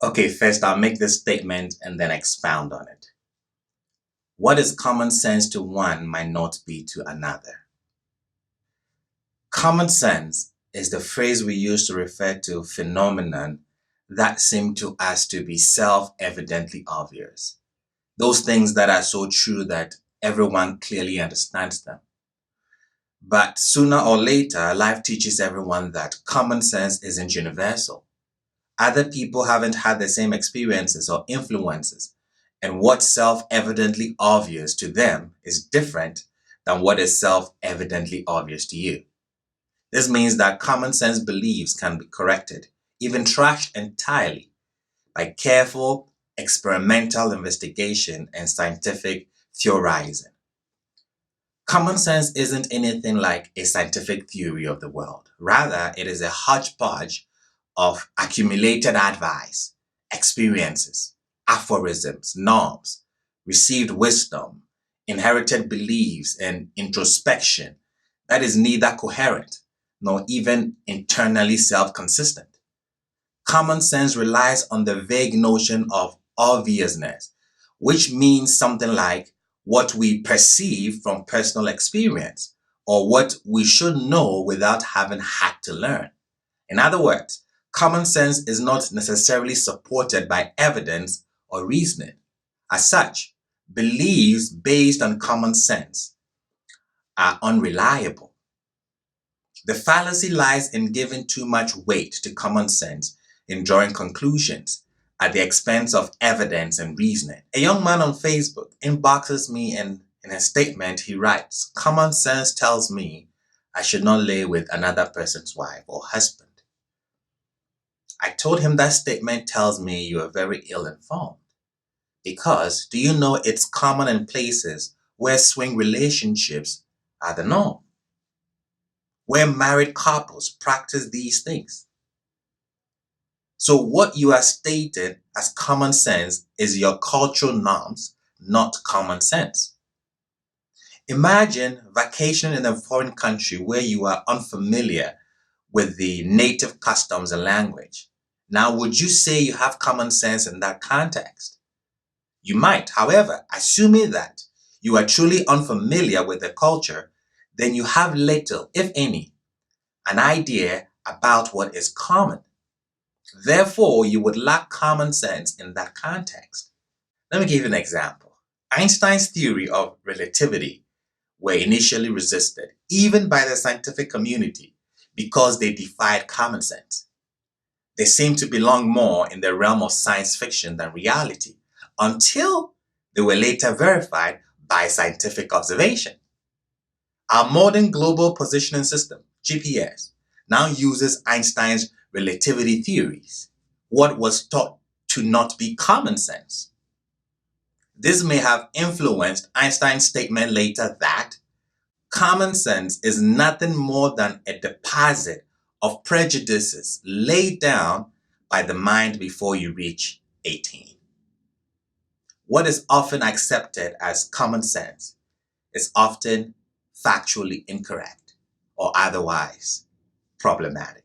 Okay, first I'll make this statement and then expound on it. What is common sense to one might not be to another. Common sense is the phrase we use to refer to phenomenon that seem to us to be self-evidently obvious. Those things that are so true that everyone clearly understands them. But sooner or later, life teaches everyone that common sense isn't universal. Other people haven't had the same experiences or influences, and what's self-evidently obvious to them is different than what is self-evidently obvious to you. This means that common sense beliefs can be corrected, even trashed entirely, by careful experimental investigation and scientific theorizing. Common sense isn't anything like a scientific theory of the world. Rather, it is a hodgepodge of accumulated advice, experiences, aphorisms, norms, received wisdom, inherited beliefs, and introspection that is neither coherent nor even internally self-consistent. Common sense relies on the vague notion of obviousness, which means something like what we perceive from personal experience or what we should know without having had to learn. In other words, common sense is not necessarily supported by evidence or reasoning. As such, beliefs based on common sense are unreliable. The fallacy lies in giving too much weight to common sense in drawing conclusions at the expense of evidence and reasoning. A young man on Facebook inboxes me and in a statement he writes, "Common sense tells me I should not lay with another person's wife or husband." I told him that statement tells me you are very ill-informed. Because do you know it's common in places where swing relationships are the norm, where married couples practice these things? So what you are stating as common sense is your cultural norms, not common sense. Imagine vacationing in a foreign country where you are unfamiliar with the native customs and language. Now, would you say you have common sense in that context? You might. However, assuming that you are truly unfamiliar with the culture, then you have little, if any, an idea about what is common. Therefore, you would lack common sense in that context. Let me give you an example. Einstein's theory of relativity were initially resisted, even by the scientific community, because they defied common sense. They seemed to belong more in the realm of science fiction than reality, until they were later verified by scientific observation. Our modern global positioning system, GPS, now uses Einstein's relativity theories, what was thought to not be common sense. This may have influenced Einstein's statement later that common sense is nothing more than a deposit of prejudices laid down by the mind before you reach 18. What is often accepted as common sense is often factually incorrect or otherwise problematic.